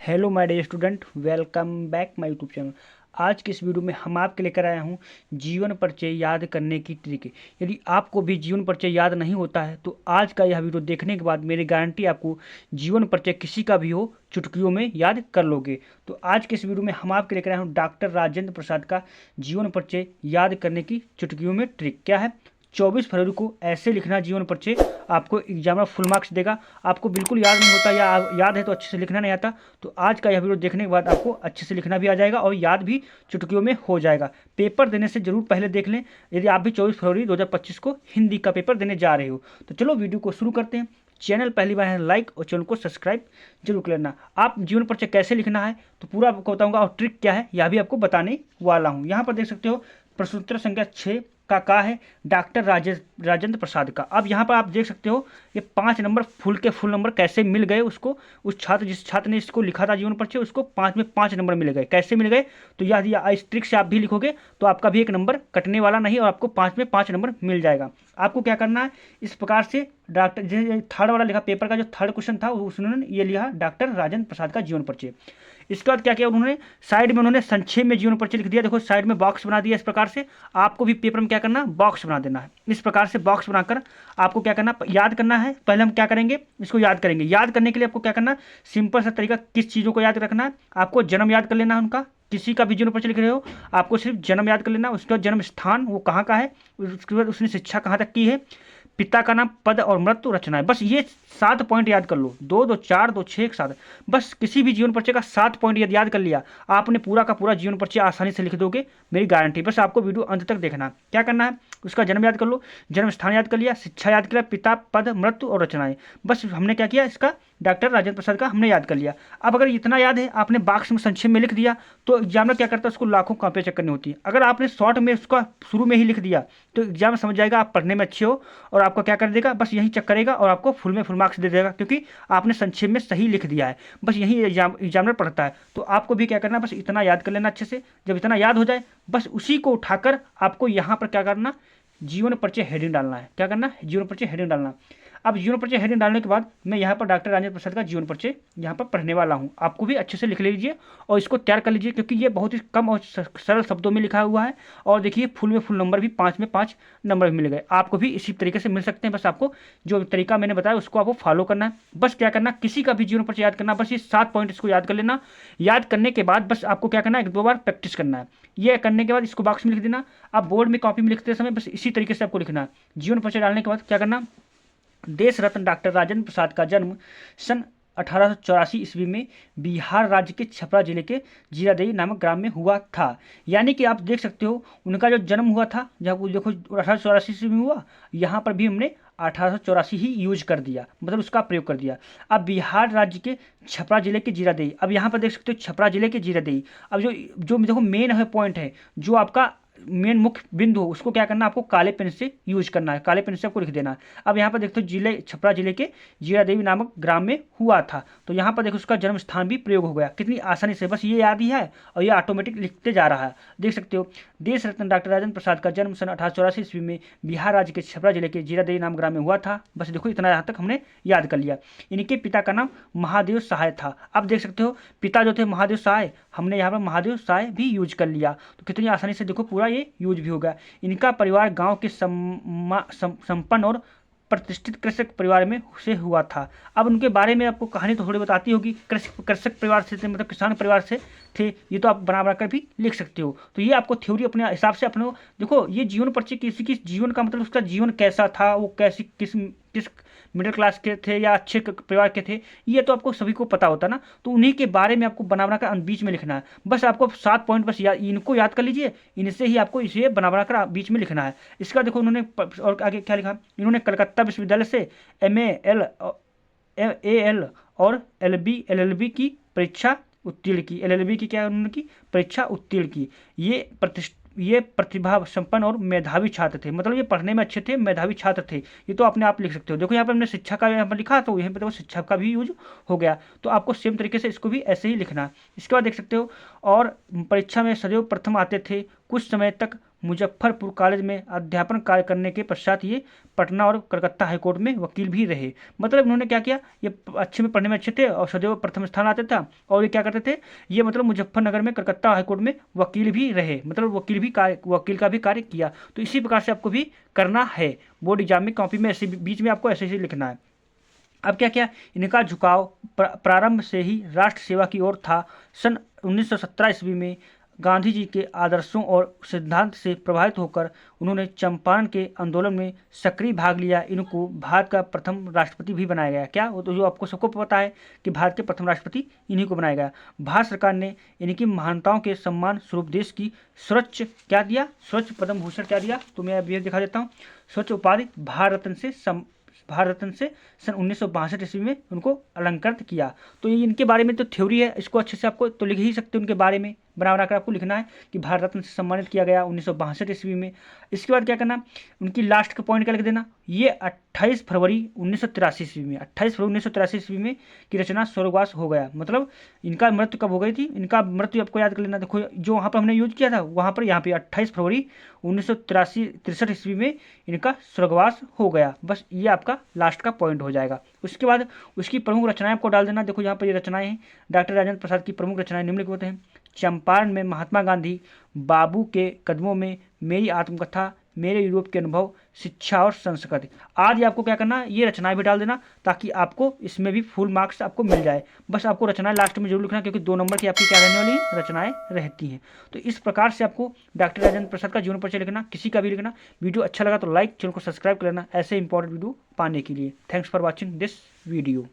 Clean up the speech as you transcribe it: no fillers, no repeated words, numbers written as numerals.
Hello my dear student, welcome back my YouTube channel. आज के इस वीडियो में हम आपके लेकर आया हूँ जीवन परिचय याद करने की ट्रिक। यदि आपको भी जीवन परिचय याद नहीं होता है तो आज का यह वीडियो देखने के बाद मेरी गारंटी आपको जीवन परिचय किसी का भी हो चुटकियों में याद कर लोगे। तो आज के इस वीडियो में हम आपके लेकर आए हूँ डॉक्टर राजेंद्र प्रसाद का जीवन परिचय याद करने की चुटकियों में ट्रिक। क्या है? 24 फरवरी को ऐसे लिखना जीवन परिचय, आपको एग्जाम फुल मार्क्स देगा। आपको बिल्कुल याद नहीं होता या याद है तो अच्छे से लिखना नहीं आता, तो आज का यह वीडियो देखने के बाद आपको अच्छे से लिखना भी आ जाएगा और याद भी चुटकियों में हो जाएगा। पेपर देने से जरूर पहले देख लें यदि आप भी 24 फरवरी 2025 को हिंदी का पेपर देने जा रहे हो। तो चलो वीडियो को शुरू करते हैं। चैनल पहली बार है लाइक और चैनल को सब्सक्राइब जरूर कर लेना। आप जीवन परिचय कैसे लिखना है तो पूरा आपको बताऊंगा और ट्रिक क्या है यह भी आपको बताने वाला हूँ। यहाँ पर देख सकते हो प्रश्नोत्तर संख्या 6 का है डॉक्टर राजेंद्र प्रसाद का। अब यहाँ पर आप देख सकते हो ये 5 नंबर फुल नंबर कैसे मिल गए उसको, उस छात्र जिस छात्र ने इसको लिखा था जीवन परिचय उसको 5 में 5 नंबर मिल गए। कैसे मिल गए? तो यह इस ट्रिक से आप भी लिखोगे तो आपका भी एक नंबर कटने वाला नहीं और आपको 5 में 5 नंबर मिल जाएगा। आपको क्या करना है, इस प्रकार से डॉक्टर थर्ड वाला लिखा, पेपर का जो थर्ड क्वेश्चन था उसने ये लिखा डॉक्टर राजेंद्र प्रसाद का जीवन परिचय। इसके बाद क्या किया उन्होंने, साइड में उन्होंने संक्षेप में जीवन परिचय लिख दिया। देखो साइड में बॉक्स बना दिया। इस प्रकार से आपको भी पेपर में क्या करना, बॉक्स बना देना है। इस प्रकार से बॉक्स बनाकर आपको क्या करना, याद करना है। पहले हम क्या करेंगे, इसको याद करेंगे। याद करने के लिए आपको क्या करना, सिंपल सा तरीका, किस चीज़ों को याद रखना है, आपको जन्म याद कर लेना है उनका। किसी का भी जीवन परिचय लिख रहे हो आपको सिर्फ जन्म याद कर लेना, उसका जन्म स्थान वो कहाँ का है, उसके बाद उसने शिक्षा कहाँ तक की है, पिता का नाम, पद और मृत्यु, रचना है। बस ये 7 पॉइंट याद कर लो। 2 2 4 2 6 1 7। बस किसी भी जीवन परिचय का 7 पॉइंट यदि याद कर लिया आपने पूरा का पूरा जीवन परिचय आसानी से लिख दोगे, मेरी गारंटी। बस आपको वीडियो अंत तक देखना। क्या करना है, उसका जन्म याद कर लो, जन्म स्थान याद कर लिया, शिक्षा याद कर लिया, पिता, पद, मृत्यु और रचनाएं। बस हमने क्या किया, इसका डॉक्टर राजेंद्र प्रसाद का हमने याद कर लिया। अब अगर इतना याद है आपने बॉक्स में संक्षेप में लिख दिया तो एग्जामिनर क्या करता है, उसको लाखों कॉपियाँ चेक करनी होती है। अगर आपने शॉर्ट में उसका शुरू में ही लिख दिया तो एग्जाम समझ जाएगा आप पढ़ने में अच्छे हो और आपको क्या कर देगा, बस यही चेक करेगा और आपको फुल में फुल मार्क्स दे देगा, क्योंकि आपने संक्षेप में सही लिख दिया है। बस यही एग्जामिनर पढ़ता है। तो आपको भी क्या करना, बस इतना याद कर लेना अच्छे से। जब इतना याद हो जाए बस उसी को उठाकर आपको यहाँ पर क्या करना, जीवन परिचय हेडिंग डालना है। क्या करना है, जीवन परिचय हेडिंग डालना। अब जीवन परिचय हेडिंग डालने के बाद मैं यहाँ पर डॉक्टर राजेंद्र प्रसाद का जीवन परिचय यहाँ पर पढ़ने वाला हूँ। आपको भी अच्छे से लिख लीजिए और इसको तैयार कर लीजिए, क्योंकि ये बहुत ही कम और सरल शब्दों में लिखा हुआ है। और देखिए फुल में फुल नंबर भी 5 में 5 नंबर भी मिल गए। आपको भी इसी तरीके से मिल सकते हैं। बस आपको जो तरीका मैंने बताया उसको आपको फॉलो करना है। बस क्या करना, किसी का भी जीवन परिचय याद करना, बस ये 7 पॉइंट इसको याद कर लेना। याद करने के बाद बस आपको क्या करना है, 1-2 बार प्रैक्टिस करना है। ये करने के बाद इसको बॉक्स में लिख देना। आप बोर्ड में कॉपी में लिखते समय बस इसी तरीके से आपको लिखना है। जीवन परिचय डालने के बाद क्या करना, देश रत्न डॉक्टर राजेंद्र प्रसाद का जन्म सन 1884 ईस्वी में बिहार राज्य के छपरा जिले के जीरादेई नामक ग्राम में हुआ था। यानी कि आप देख सकते हो उनका जो जन्म हुआ था, जब देखो 1884 ईस्वी में हुआ, यहाँ पर भी हमने 1884 ही यूज कर दिया, मतलब उसका प्रयोग कर दिया। अब बिहार राज्य के छपरा जिले के जीरादेई, अब यहाँ पर देख सकते हो छपरा जिले के जीरादेई। अब जो जो देखो मेन है पॉइंट है, जो आपका मेन मुख्य बिंदु हो उसको क्या करना, आपको काले पेन से यूज करना है। काले पेन से आपको लिख देना है। अब यहाँ पर देखते हो जिले छपरा जिले के जीरादेवी नामक ग्राम में हुआ था, तो यहाँ पर देखो उसका जन्म स्थान भी प्रयोग हो गया कितनी आसानी से। बस ये याद ही है और ये ऑटोमेटिक लिखते जा रहा है। देख सकते हो देश रत्न डॉक्टर राजेंद्र प्रसाद का जन्म सन 1884 ईस्वी में बिहार राज्य के छपरा जिले के जीरादेवी नाम ग्राम में हुआ था। बस देखो इतना यहाँ तक हमने याद कर लिया। इनके पिता का नाम महादेव सहाय था। अब देख सकते हो पिता जो थे महादेव सहाय, हमने यहाँ पर महादेव सहाय भी यूज कर लिया, तो कितनी आसानी से देखो पूरा ये यूज भी होगा। इनका परिवार गांव के संपन्न और प्रतिष्ठित कृषक परिवार में से हुआ था। अब उनके बारे में आपको कहानी तो थोड़ी बताती होगी। कृषक परिवार से थे, मतलब किसान परिवार से थे। ये तो आप बना कर भी लिख सकते हो। तो ये आपको थ्योरी अपने हिसाब से अपने देखो, ये जीवन परिचय किसी की जीवन का मतलब उसका जीवन कैसा था, वो कैसी किस मिडिल क्लास के थे या अच्छे परिवार के थे, ये तो आपको सभी को पता होता ना। तो उन्हीं के बारे में आपको बना कर बीच में लिखना है। बस आपको 7 पॉइंट बस इनको याद कर लीजिए, इनसे ही आपको इसे बना कर बीच में लिखना है। इसका देखो उन्होंने और आगे क्या लिखा, इन्होंने कलकत्ता विश्वविद्यालय से MA और LLB की परीक्षा उत्तीर्ण की। LLB की क्या उन्होंने की, परीक्षा उत्तीर्ण की। ये प्रतिभा संपन्न और मेधावी छात्र थे, मतलब ये पढ़ने में अच्छे थे, मेधावी छात्र थे। ये तो अपने आप लिख सकते हो। देखो यहाँ पर हमने शिक्षा का यहाँ पर लिखा, तो यहाँ पर देखो शिक्षा का भी यूज हो गया। तो आपको सेम तरीके से इसको भी ऐसे ही लिखना है। इसके बाद देख सकते हो और परीक्षा में सदैव प्रथम आते थे, कुछ समय तक मुजफ्फरपुर कॉलेज में अध्यापन कार्य करने के पश्चात ये पटना और कलकत्ता हाईकोर्ट में वकील भी रहे। मतलब इन्होंने क्या किया, ये अच्छे में पढ़ने में अच्छे थे और सदैव प्रथम स्थान आते था, और ये क्या करते थे, ये मतलब मुजफ्फरनगर में कलकत्ता हाईकोर्ट में वकील भी रहे, मतलब वकील का भी कार्य किया। तो इसी प्रकार से आपको भी करना है बोर्ड एग्जाम में, कॉपी में ऐसे बीच में आपको ऐसे लिखना है। अब क्या क्या, इनका झुकाव प्रारंभ से ही राष्ट्र सेवा की ओर था। सन 1917 ईस्वी में गांधी जी के आदर्शों और सिद्धांत से प्रभावित होकर उन्होंने चंपारण के आंदोलन में सक्रिय भाग लिया। इनको भारत का प्रथम राष्ट्रपति भी बनाया गया। क्या, वो तो जो आपको सबको पता है कि भारत के प्रथम राष्ट्रपति इन्हीं को बनाया गया। भारत सरकार ने इनकी महानताओं के सम्मान स्वरूप देश की स्वच्छ क्या दिया, स्वच्छ पद्म भूषण क्या दिया, तो मैं अभी दिखा देता हूँ। स्वच्छ उपाधि भारत रत्न से सन 1962 ईस्वी में उनको अलंकृत किया। तो ये इनके बारे में तो थ्योरी है, इसको अच्छे से आपको तो लिख ही सकते हो, उनके बारे में बना कर आपको लिखना है कि भारत रत्न से सम्मानित किया गया 1962 ईस्वी में। इसके बाद क्या करना, उनकी लास्ट का पॉइंट क्या लिख देना, ये 28 फरवरी 1983 ईस्वी में 28 फरवरी 1983 ईस्वी में की रचना स्वर्गवास हो गया। मतलब इनका मृत्यु कब हो गई थी, इनका मृत्यु आपको याद कर लेना। देखो जो वहाँ पर हमने यूज किया था, वहाँ पर यहाँ पे 28 फरवरी 1963 ईस्वी में इनका स्वर्गवास हो गया। बस ये आपका लास्ट का पॉइंट हो जाएगा। उसके बाद उसकी प्रमुख रचनाएं आपको डाल देना। देखो यहाँ पर ये रचनाएं हैं, डॉक्टर राजेंद्र प्रसाद की प्रमुख रचनाएं निम्नलिखित हैं। चंपारण में महात्मा गांधी, बाबू के कदमों में, मेरी आत्मकथा, मेरे यूरोप के अनुभव, शिक्षा और संस्कृति आदि। आपको क्या करना है, ये रचनाएं भी डाल देना ताकि आपको इसमें भी फुल मार्क्स आपको मिल जाए। बस आपको रचनाएं लास्ट में जरूर लिखना, क्योंकि 2 नंबर की आपकी क्या रहने वाली रचनाएं रहती हैं। तो इस प्रकार से आपको डॉक्टर राजेंद्र प्रसाद का जीवन परिचय लिखना, किसी का भी लिखना। वीडियो अच्छा लगा तो लाइक, चैनल को सब्सक्राइब कर लेना ऐसे इंपॉर्टेंट वीडियो पाने के लिए। Thanks for watching this video.